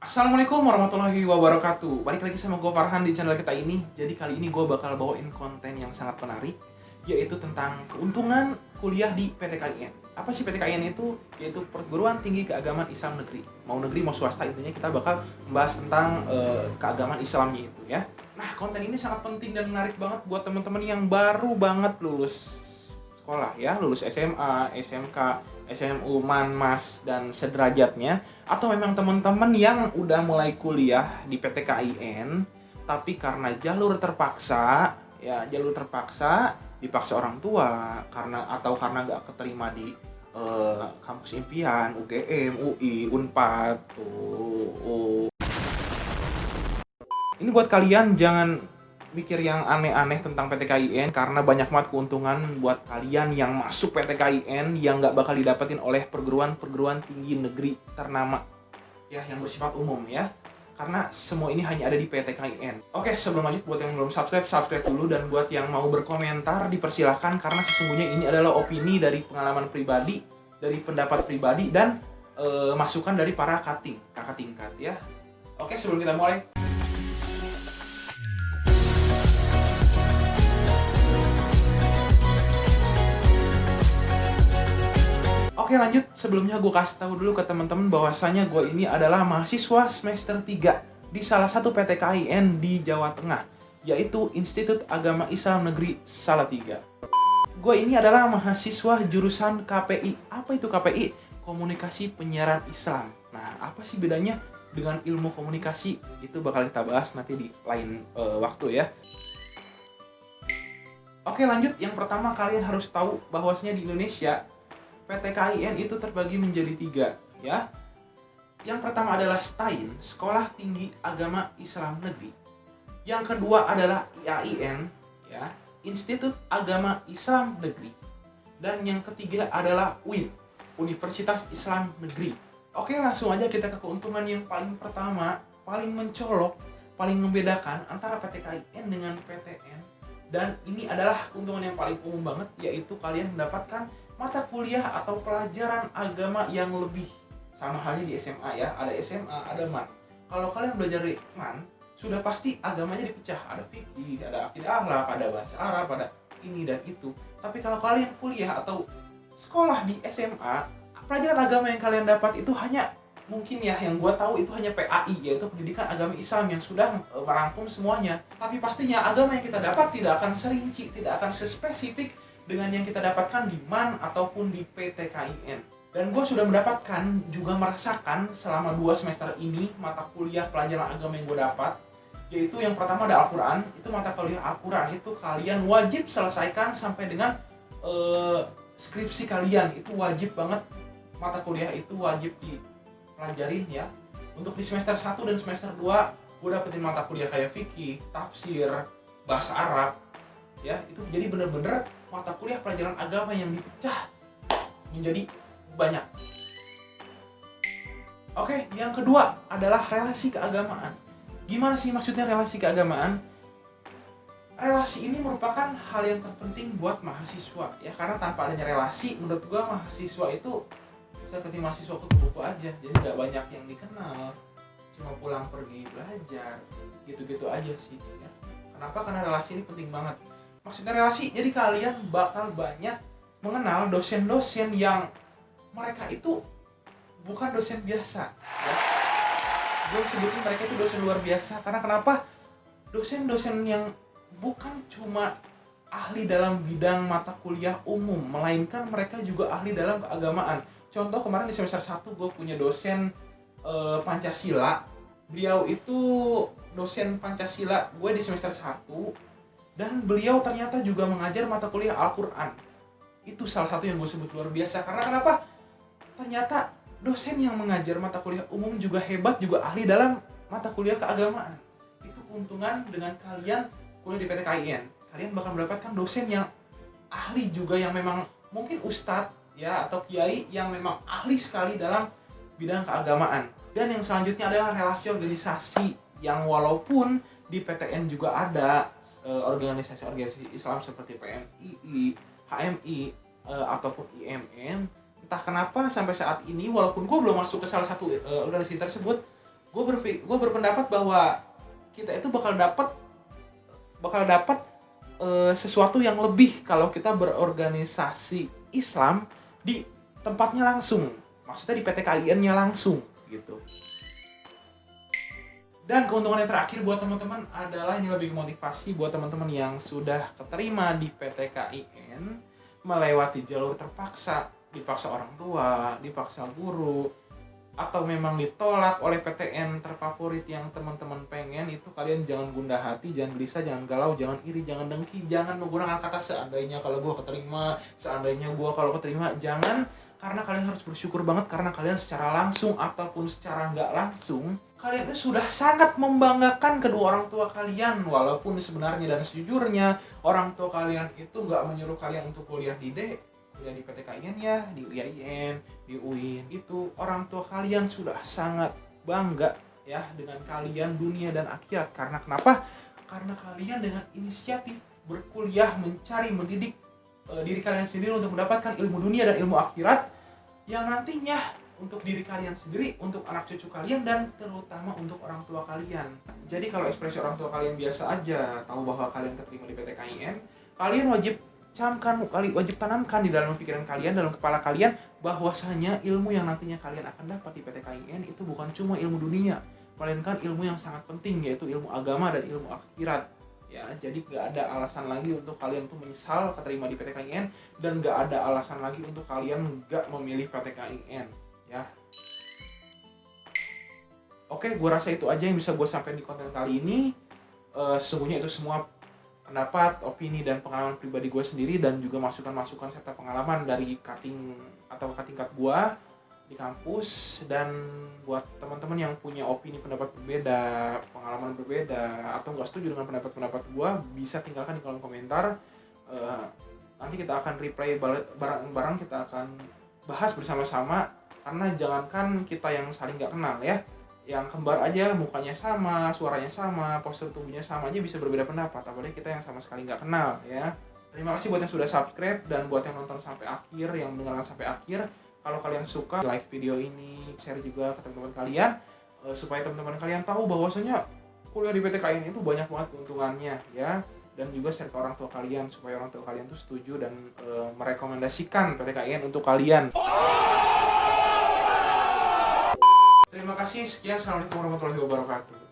Assalamualaikum warahmatullahi wabarakatuh. Balik lagi sama gue Farhan di channel kita ini. Jadi kali ini gue bakal bawain konten yang sangat menarik, yaitu tentang keuntungan kuliah di PTKIN. Apa sih PTKIN itu? Yaitu Perguruan Tinggi Keagamaan Islam Negeri. Mau negeri mau swasta, intinya kita bakal membahas tentang keagamaan Islamnya itu ya. Nah, konten ini sangat penting dan menarik banget buat teman-teman yang baru banget lulus sekolah ya, lulus SMA, SMK, SMU, MAN, MAS, dan sederajatnya. Atau memang teman-teman yang udah mulai kuliah di PTKIN, tapi karena jalur terpaksa, dipaksa orang tua, karena nggak keterima di kampus impian, UGM, UI, Unpad, tuh. Ini buat kalian jangan mikir yang aneh-aneh tentang PTKIN, karena banyak banget keuntungan buat kalian yang masuk PTKIN yang nggak bakal didapetin oleh perguruan tinggi negeri ternama ya, yang bersifat umum ya, karena semua ini hanya ada di PTKIN. Oke, sebelum lanjut, buat yang belum subscribe dulu, dan buat yang mau berkomentar dipersilahkan, karena sesungguhnya ini adalah opini dari pengalaman pribadi, dari pendapat pribadi, dan masukan dari para kakak tingkat ya. Oke, sebelum kita mulai, oke lanjut, sebelumnya gue kasih tahu dulu ke teman-teman bahwasanya gue ini adalah mahasiswa semester 3 di salah satu PTKIN di Jawa Tengah, yaitu Institut Agama Islam Negeri Salatiga. Gue ini adalah mahasiswa jurusan KPI. Apa itu KPI? Komunikasi Penyiaran Islam. Nah, apa sih bedanya dengan ilmu komunikasi? Itu bakal kita bahas nanti di lain waktu ya. Oke lanjut, yang pertama kalian harus tahu bahwasanya di Indonesia PTKIN itu terbagi menjadi 3 ya. Yang pertama adalah STAIN, Sekolah Tinggi Agama Islam Negeri. Yang kedua adalah IAIN ya, Institut Agama Islam Negeri. Dan yang ketiga adalah UIN, Universitas Islam Negeri. Oke, langsung aja kita ke keuntungan yang paling pertama, paling mencolok, paling membedakan antara PTKIN dengan PTN. Dan ini adalah keuntungan yang paling umum banget, yaitu kalian mendapatkan mata kuliah atau pelajaran agama yang lebih. Sama halnya di SMA ya, ada SMA, ada MAN. Kalau kalian belajar di MAN, sudah pasti agamanya dipecah. Ada fikih, ada akidah akhlak, ada bahasa Arab, ada ini dan itu. Tapi kalau kalian kuliah atau sekolah di SMA, pelajaran agama yang kalian dapat itu hanya, mungkin ya, yang gue tahu itu hanya PAI, yaitu Pendidikan Agama Islam, yang sudah merangkum semuanya. Tapi pastinya agama yang kita dapat tidak akan serinci, tidak akan sespesifik dengan yang kita dapatkan di MAN ataupun di PTKIN. Dan gue sudah mendapatkan, juga merasakan selama 2 semester ini mata kuliah pelajaran agama yang gue dapat, yaitu yang pertama ada Al-Quran. Itu mata kuliah Al-Quran itu kalian wajib selesaikan sampai dengan skripsi kalian. Itu wajib banget, mata kuliah itu wajib dipelajarin ya. Untuk di semester 1 dan semester 2 gue dapetin mata kuliah kayak fikih, tafsir, bahasa Arab ya. Itu jadi bener-bener mata kuliah pelajaran agama yang dipecah menjadi banyak. Oke, yang kedua adalah relasi keagamaan. Gimana sih maksudnya relasi keagamaan? Relasi ini merupakan hal yang terpenting buat mahasiswa ya, karena tanpa adanya relasi, menurut gua mahasiswa itu seperti mahasiswa kutu buku aja, jadi nggak banyak yang dikenal, cuma pulang pergi belajar gitu-gitu aja sih ya. Kenapa? Karena relasi ini penting banget. Maksudnya relasi, jadi kalian bakal banyak mengenal dosen-dosen yang mereka itu bukan dosen biasa ya. Gue sebutin mereka itu dosen luar biasa. Karena kenapa? Dosen-dosen yang bukan cuma ahli dalam bidang mata kuliah umum, melainkan mereka juga ahli dalam keagamaan. Contoh, kemarin di semester 1 gue punya dosen Pancasila. Beliau itu dosen Pancasila gue di semester 1. Dan beliau ternyata juga mengajar mata kuliah Al-Quran. Itu salah satu yang gue sebut luar biasa. Karena kenapa? Ternyata dosen yang mengajar mata kuliah umum juga hebat, juga ahli dalam mata kuliah keagamaan. Itu keuntungan dengan kalian kuliah di PTKIN. Kalian bakal mendapatkan dosen yang ahli juga, yang memang mungkin ustadz ya, atau kiai yang memang ahli sekali dalam bidang keagamaan. Dan yang selanjutnya adalah relasi organisasi, yang walaupun di PTN juga ada organisasi-organisasi Islam seperti PMII, HMI, ataupun IMM. Entah kenapa sampai saat ini, walaupun gue belum masuk ke salah satu organisasi tersebut, Gue berpendapat bahwa kita itu bakal dapat sesuatu yang lebih kalau kita berorganisasi Islam di tempatnya langsung, maksudnya di PTKIN-nya langsung gitu. Dan keuntungan yang terakhir buat teman-teman adalah ini lebih motivasi buat teman-teman yang sudah keterima di PTKIN melewati jalur terpaksa, dipaksa orang tua, dipaksa guru, atau memang ditolak oleh PTN terfavorit yang teman-teman pengen. Itu kalian jangan gundah hati, jangan gelisah, jangan galau, jangan iri, jangan dengki, jangan menggunakan kata seandainya kalau gue keterima, seandainya gue kalau keterima, jangan. Karena kalian harus bersyukur banget karena kalian secara langsung ataupun secara nggak langsung kalian itu sudah sangat membanggakan kedua orang tua kalian. Walaupun sebenarnya dan sejujurnya orang tua kalian itu nggak menyuruh kalian untuk kuliah di PTKIN ya, di UIN, di UIN. Itu orang tua kalian sudah sangat bangga ya dengan kalian dunia dan akhirat. Karena kenapa? Karena kalian dengan inisiatif berkuliah, mencari, mendidik diri kalian sendiri untuk mendapatkan ilmu dunia dan ilmu akhirat yang nantinya untuk diri kalian sendiri, untuk anak cucu kalian, dan terutama untuk orang tua kalian. Jadi kalau ekspresi orang tua kalian biasa aja, tahu bahwa kalian keterima di PTKIN, kalian wajib tanamkan di dalam pikiran kalian, dalam kepala kalian, bahwasanya ilmu yang nantinya kalian akan dapat di PTKIN itu bukan cuma ilmu dunia, melainkan ilmu yang sangat penting, yaitu ilmu agama dan ilmu akhirat. Ya, jadi gak ada alasan lagi untuk kalian tuh menyesal keterima di PTKIN, dan gak ada alasan lagi untuk kalian gak memilih PTKIN ya. Oke, gue rasa itu aja yang bisa gue sampaikan di konten kali ini. Sesungguhnya itu semua pendapat, opini, dan pengalaman pribadi gue sendiri, dan juga masukan-masukan serta pengalaman dari cutting tingkat gue di kampus. Dan buat teman-teman yang punya opini pendapat berbeda, pengalaman berbeda, atau nggak setuju dengan pendapat gue, bisa tinggalkan di kolom komentar. Nanti kita akan reply bareng-bareng, kita akan bahas bersama-sama. Karena jangankan kita yang saling nggak kenal ya, yang kembar aja mukanya sama, suaranya sama, postur tubuhnya sama aja bisa berbeda pendapat, apalagi kita yang sama sekali nggak kenal ya. Terima kasih buat yang sudah subscribe, dan buat yang nonton sampai akhir, yang mendengarkan sampai akhir. Kalau kalian suka, like video ini, share juga ke teman-teman kalian, supaya teman-teman kalian tahu bahwasanya kuliah di PTKIN itu banyak banget keuntungannya ya. Dan juga share ke orang tua kalian, supaya orang tua kalian tuh setuju dan merekomendasikan PTKIN untuk kalian. Terima kasih, sekian, assalamualaikum warahmatullahi wabarakatuh.